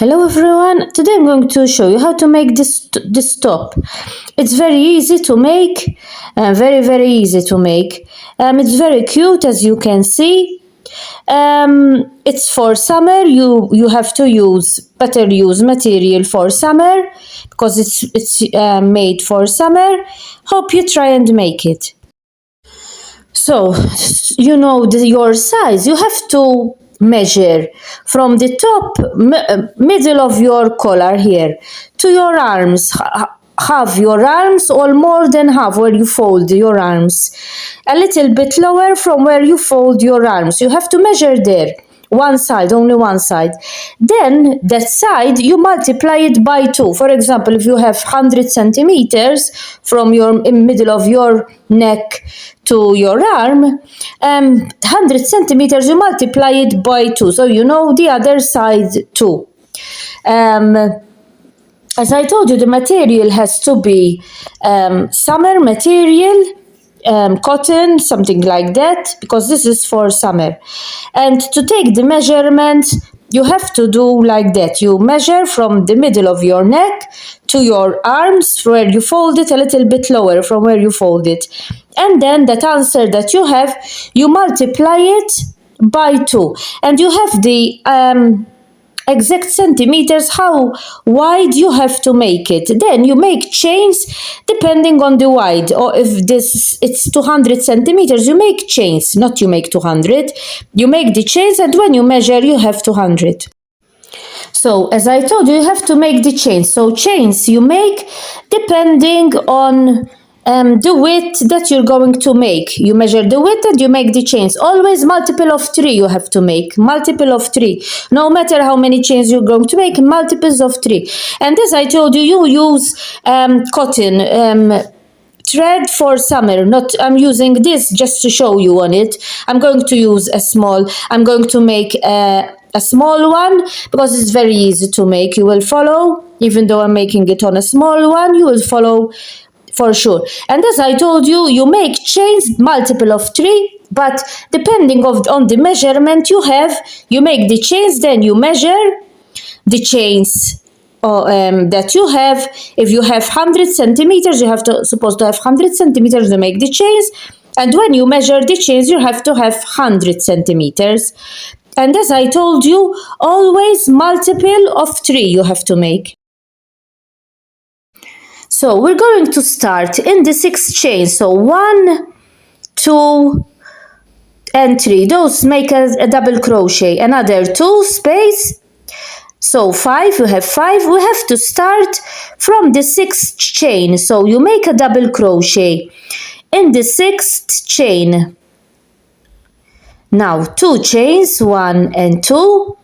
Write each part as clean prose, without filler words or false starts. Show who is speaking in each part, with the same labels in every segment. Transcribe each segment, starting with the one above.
Speaker 1: Hello everyone, today I'm going to show you how to make this top. It's very easy to make, very easy to make. It's very cute, as you can see. It's for summer. You have to better use material for summer because it's made for summer. Hope you try and make it. So you know your size. You have to measure from the top middle of your collar here to your arms, half your arms or more than half where you fold your arms, a little bit lower from where you fold your arms. You have to measure there, one side, only one side. Then that side you multiply it by 2. For example, if you have 100 centimeters from your middle of your neck to your arm, 100 centimeters you multiply it by 2, so you know the other side too. As I told you, the material has to be summer material, cotton, something like that, because this is for summer. And to take the measurements, you have to do like that. You measure from the middle of your neck to your arms, where you fold it a little bit lower from where you fold it. And then that answer that you have, you multiply it by 2. And you have the exact centimeters how wide you have to make it. Then you make chains depending on the wide, or if it's 200 centimeters, you make chains, not you make 200. You make the chains, and when you measure you have 200. So as I told you, you have to make the chains. So chains you make depending on the width that you're going to make. You measure the width and you make the chains. Always multiple of 3 you have to make. Multiple of 3. No matter how many chains you're going to make, multiples of 3. And as I told you, you use cotton thread for summer. I'm using this just to show you on it. I'm going to use I'm going to make a small one because it's very easy to make. You will follow, even though I'm making it on a small one, you will follow for sure. And as I told you, you make chains multiple of 3, but depending on the measurement you have, you make the chains, then you measure the chains that you have. If you have 100 centimeters, you supposed to have 100 centimeters to make the chains, and when you measure the chains, you have to have 100 centimeters. And as I told you, always multiple of 3 you have to make. So we're going to start in the 6th chain. So 1, 2, and 3. Those make a double crochet. Another 2 space. So 5. You have 5. We have to start from the 6th chain. So you make a double crochet in the 6th chain. Now 2 chains, 1 and 2.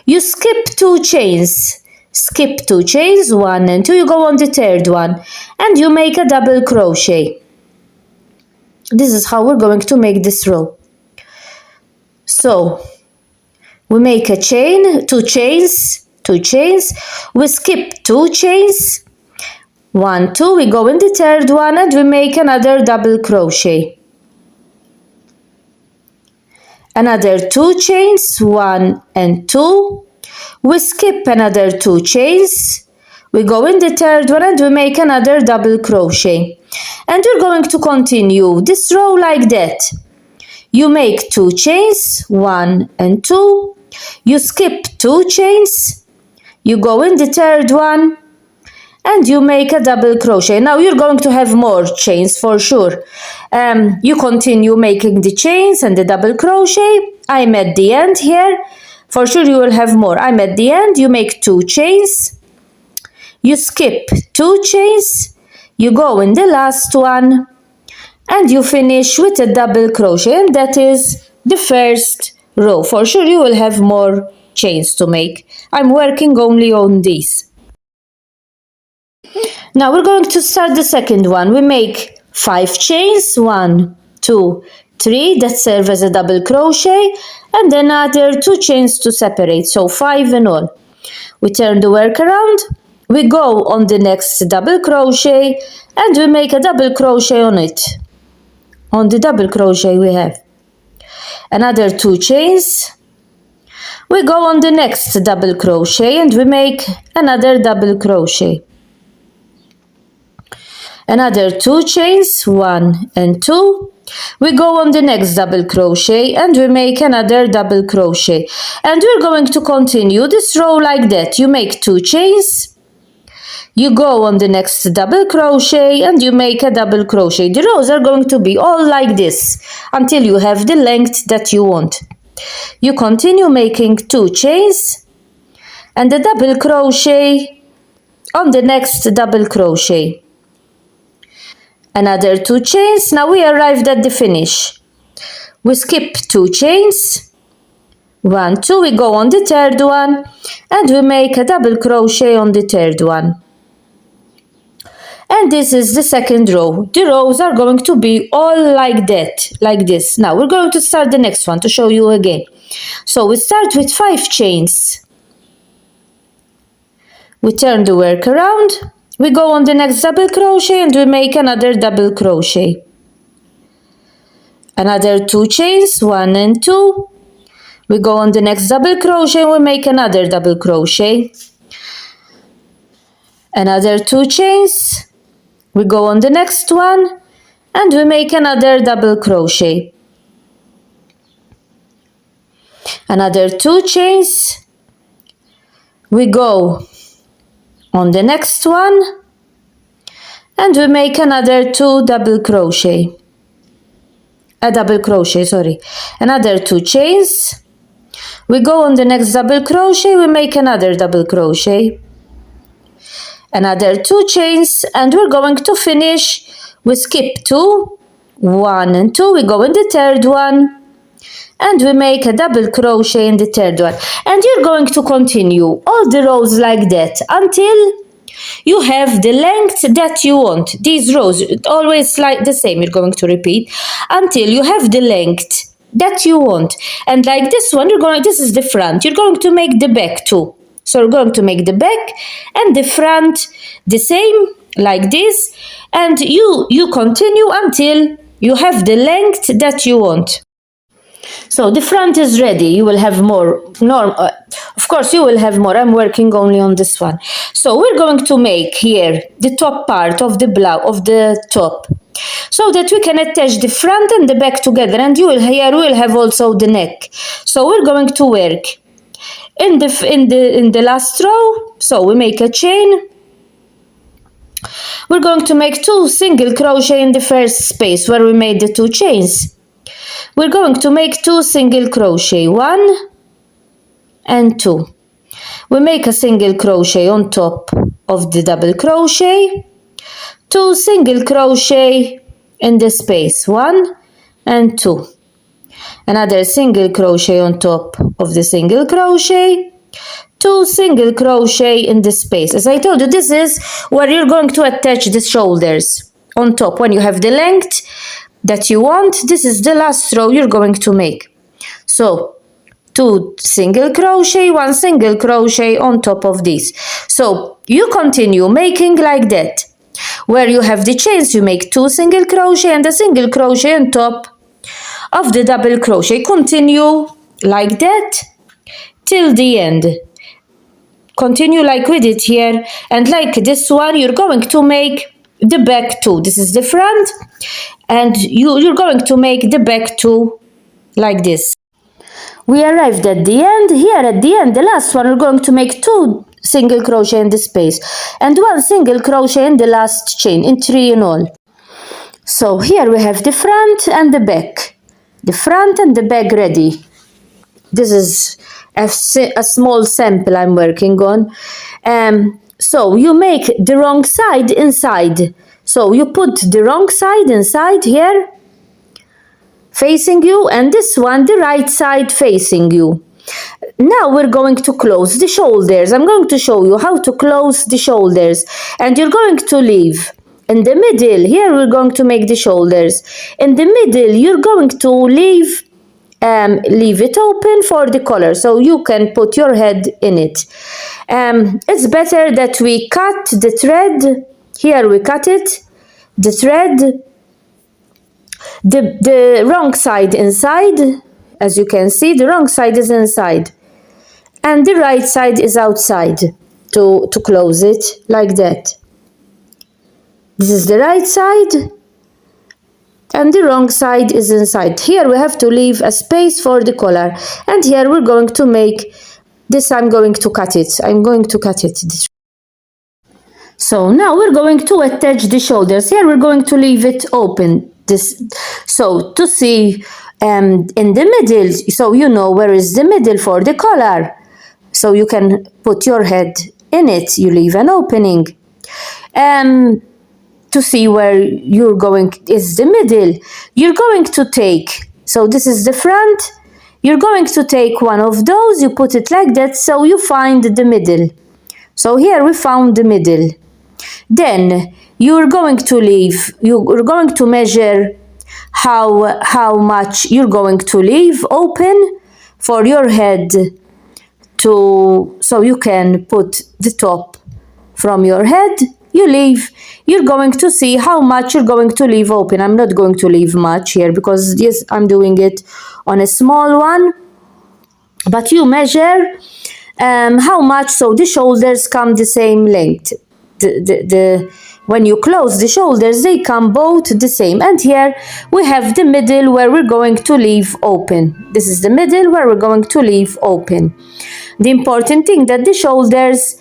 Speaker 1: You skip 2 chains. Skip 2 chains, 1 and 2, you go on the 3rd one and you make a double crochet. This is how we're going to make this row. So we make a chain, 2 chains, we skip 2 chains, 1, 2, we go in the 3rd one and we make another double crochet. Another 2 chains, 1 and 2. We skip another 2 chains, we go in the 3rd one and we make another double crochet. And we're going to continue this row like that. You make 2 chains, 1 and 2, you skip 2 chains, you go in the 3rd one and you make a double crochet. Now you're going to have more chains for sure. You continue making the chains and the double crochet. I'm at the end here. For sure you will have more. I'm at the end. You make 2 chains, you skip 2 chains, you go in the last one and you finish with a double crochet, and that is the first row. For sure you will have more chains to make. I'm working only on these. Now we're going to start the second one. We make 5 chains, 1, 2, 3 that serve as a double crochet, and another 2 chains to separate, so 5 in all. We turn the work around, we go on the next double crochet and we make a double crochet on it. On the double crochet we have another 2 chains, We go on the next double crochet and we make another double crochet. Another 2 chains, 1 and 2. We go on the next double crochet and we make another double crochet, and we're going to continue this row like that. You make 2 chains, you go on the next double crochet and you make a double crochet. The rows are going to be all like this until you have the length that you want. You continue making 2 chains and a double crochet on the next double crochet. Another 2 chains. Now we arrived at the finish. We skip 2 chains, 1, 2, we go on the third one and we make a double crochet on the third one. And this is the second row. The rows are going to be all like that, like this. Now we're going to start the next one to show you again. So we start with 5 chains. We turn the work around. We go on the next double crochet and we make another double crochet. Another 2 chains, 1 and 2. We go on the next double crochet and we make another double crochet. Another 2 chains. We go on the next one and we make another double crochet. Another 2 chains. We go on the next one and we make another 2 double crochet. Another 2 chains. We go on the next double crochet, we make another double crochet. Another 2 chains and we're going to finish. We skip 2, 1 and 2, we go in the third one and we make a double crochet in the third one, and you're going to continue all the rows like that until you have the length that you want. These rows always like the same. You're going to repeat until you have the length that you want. And like this one, this is the front. You're going to make the back too. So we're going to make the back and the front the same like this, and you continue until you have the length that you want. So the front is ready. You will have more. Of course you will have more. I'm working only on this one. So we're going to make here the top part of the blouse, of the top, so that we can attach the front and the back together, and we will have also the neck. So we're going to work in the last row. So we make a chain. We're going to make 2 single crochet in the first space where we made the 2 chains. We're going to make 2 single crochet, 1 and 2. We make a single crochet on top of the double crochet, 2 single crochet in the space, 1 and 2. Another single crochet on top of the single crochet, 2 single crochet in the space. As I told you, this is where you're going to attach the shoulders on top. When you have the length that you want, this is the last row you're going to make. So 2 single crochet, 1 single crochet on top of this. So you continue making like that. Where you have the chains, you make 2 single crochet and a single crochet on top of the double crochet. Continue like that till the end. Continue like we did here, and like this one you're going to make the back too. This is the front, and you're going to make the back too like this. We arrived at the end. Here at the end, the last one, we're going to make 2 single crochet in the space and 1 single crochet in the last chain, in 3 in all. So here we have the front and the back. The front and the back ready. This is a small sample I'm working on. So you make the wrong side inside. So you put the wrong side inside here, facing you, and this one the right side facing you. Now we're going to close the shoulders. I'm going to show you how to close the shoulders, and you're going to leave in the middle. Here we're going to make the shoulders. In the middle you're going to leave it open for the collar, so you can put your head in it. It's better that we cut the thread. Here we cut it, the thread, the wrong side inside. As you can see, the wrong side is inside. and the right side is outside to close it like that. This is the right side and the wrong side is inside. Here we have to leave a space for the collar, and here we're going to make this. I'm going to cut it. So now we're going to attach the shoulders. Here we're going to leave it open. So to see in the middle, so you know where is the middle for the collar. So you can put your head in it. You leave an opening. To see where you're going is the middle. You're going to take, so this is the front. You're going to take one of those. You put it like that, so you find the middle. So here we found the middle. Then you're going to measure how much you're going to leave open for your head so you can put the top from your head. You're going to see how much you're going to leave open. I'm not going to leave much here because yes, I'm doing it on a small one, but you measure how much, so the shoulders come the same length. When you close the shoulders, they come both the same. And here we have the middle where we're going to leave open. This is the middle where we're going to leave open. The important thing that the shoulders,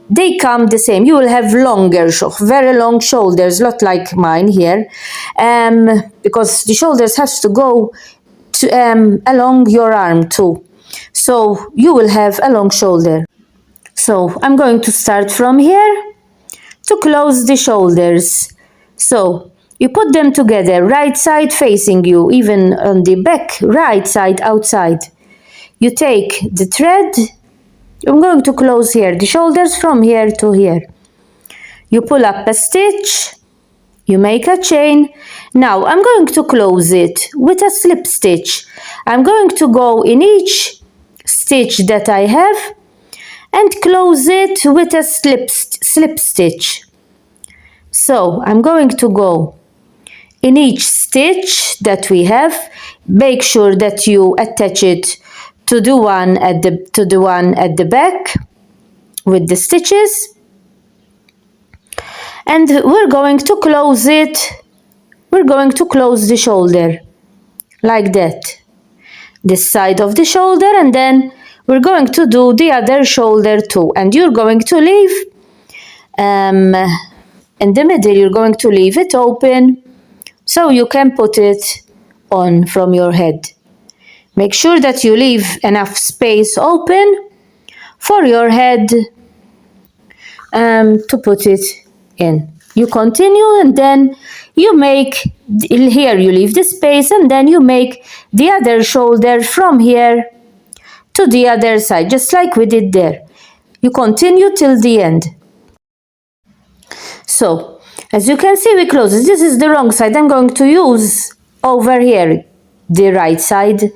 Speaker 1: they come the same. You will have longer, very long shoulders, not like mine here, because the shoulders have to go along your arm too. So you will have a long shoulder. So I'm going to start from here to close the shoulders. So you put them together, right side facing you, even on the back, right side outside. You take the thread. I'm going to close here the shoulders from here to here. You pull up a stitch, you make a chain. Now I'm going to close it with a slip stitch. I'm going to go in each stitch that I have and close it with a slip stitch. So I'm going to go in each stitch that we have. Make sure that you attach it to the one at the back with the stitches, and we're going to close it. We're going to close the shoulder like that, this side of the shoulder, and then we're going to do the other shoulder too. And you're going to leave in the middle, you're going to leave it open so you can put it on from your head. Make sure that you leave enough space open for your head to put it in. You continue, and then you make, here you leave the space, and then you make the other shoulder from here to the other side, just like we did there. You continue till the end. So, as you can see, we close it. This is the wrong side. I'm going to use over here the right side.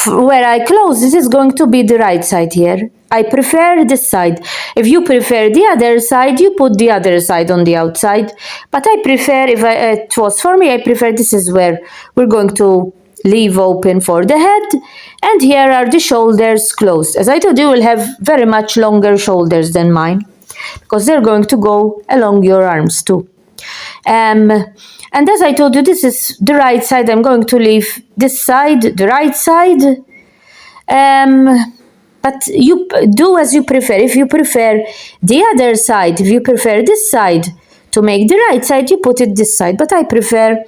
Speaker 1: Where I close, this is going to be the right side here. I prefer this side. If you prefer the other side, you put the other side on the outside. But I prefer, if it was for me, I prefer this is where we're going to leave open for the head. And here are the shoulders closed. As I told you, you will have very much longer shoulders than mine, because they're going to go along your arms too. And as I told you, this is the right side. I'm going to leave this side, the right side. But you do as you prefer. If you prefer the other side, if you prefer this side to make the right side, you put it this side. But I prefer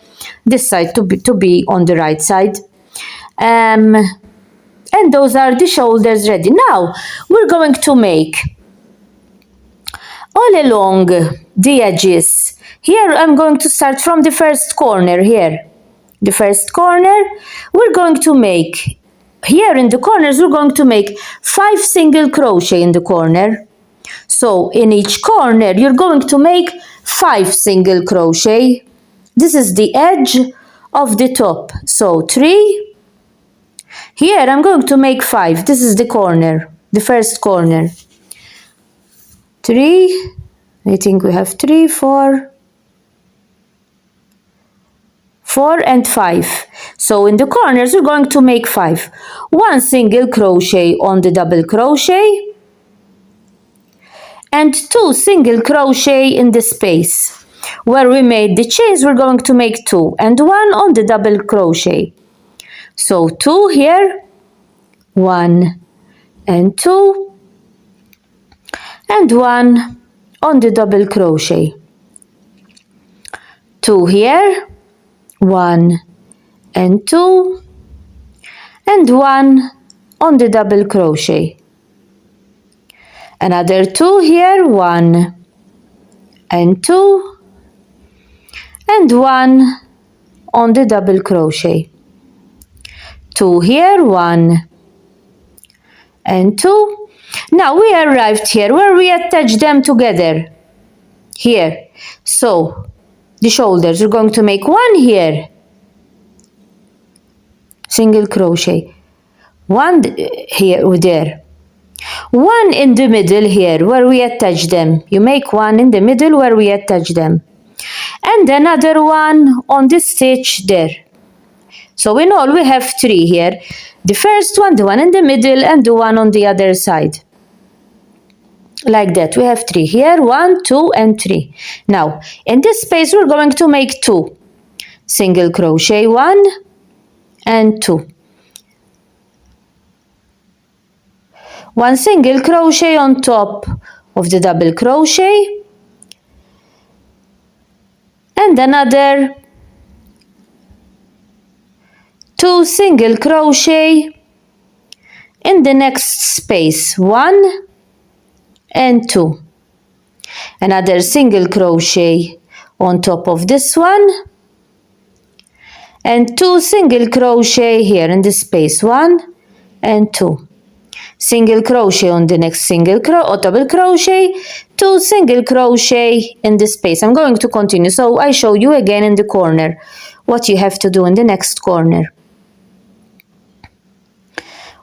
Speaker 1: this side to be on the right side. And those are the shoulders ready. Now we're going to make all along the edges. Here I'm going to start from the first corner here. The first corner, we're going to make, here in the corners, we're going to make 5 single crochet in the corner. So in each corner, you're going to make 5 single crochet. This is the edge of the top. So 3. Here I'm going to make 5. This is the corner, the first corner. 3. I think we have 3, 4, 4 and 5. So in the corners we're going to make 5. 1 single crochet on the double crochet and 2 single crochet in the space where we made the chains. We're going to make 2 and 1 on the double crochet. So 2 here, 1 and 2 and 1 on the double crochet. 2 here, 1 and 2 and 1 on the double crochet. Another 2 here, 1 and 2 and 1 on the double crochet. 2 here, 1 and 2. Now we arrived here where we attach them together here. So the shoulders, we're going to make 1 here, single crochet, 1 here or there, 1 in the middle here where we attach them. You make 1 in the middle where we attach them, and another 1 on the stitch there. So in all we have 3 here. The first one, the one in the middle, and the one on the other side. Like that. We have 3 here, 1, 2 and 3. Now in this space we're going to make 2 single crochet, 1 and 2. 1 single crochet on top of the double crochet and another 2 single crochet in the next space, 1 and 2. Another single crochet on top of this one and 2 single crochet here in this space, 1 and 2. Single crochet on the next single or double crochet, 2 single crochet in this space. I'm going to continue, so I show you again in the corner what you have to do in the next corner.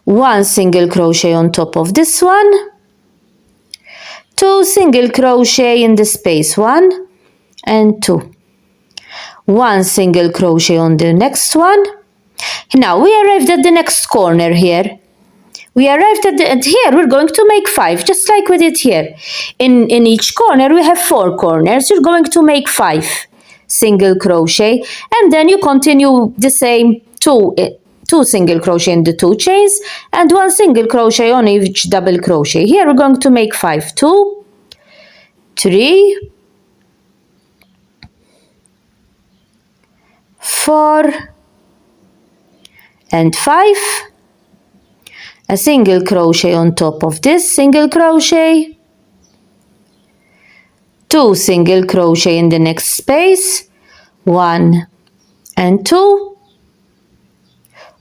Speaker 1: 1 single crochet on top of this one, 2 single crochet in the space, 1 and 2. 1 single crochet on the next one. Now we arrived at the next corner here. We arrived at here, we're going to make 5, just like we did here. In each corner, we have 4 corners. You're going to make 5 single crochet, and then you continue the same 2 single crochet in the 2 chains, and 1 single crochet on each double crochet. Here we're going to make 5, 2, 3, 4, and 5. A single crochet on top of this single crochet, 2 single crochet in the next space, 1 and 2,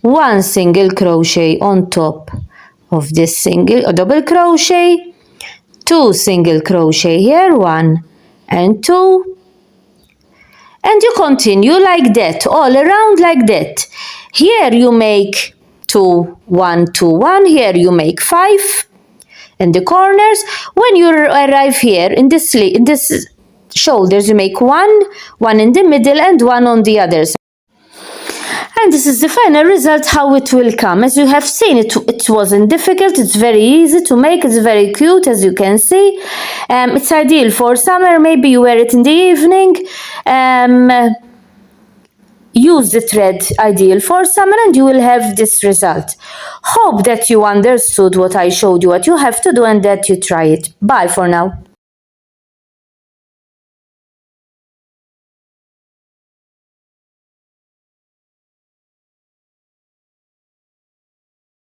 Speaker 1: 1 single crochet on top of this single double crochet, 2 single crochet here, 1 and 2, and you continue like that, all around like that. Here you make 2, 1, 2, 1. Here you make 5 in the corners. When you arrive here in this shoulders, you make 1, 1 in the middle and 1 on the other side. And this is the final result, how it will come. As you have seen, it wasn't difficult. It's very easy to make. It's very cute, as you can see. It's ideal for summer. Maybe you wear it in the evening. Use the thread ideal for summer and you will have this result. Hope that you understood what I showed you, what you have to do, and that you try it. Bye for now.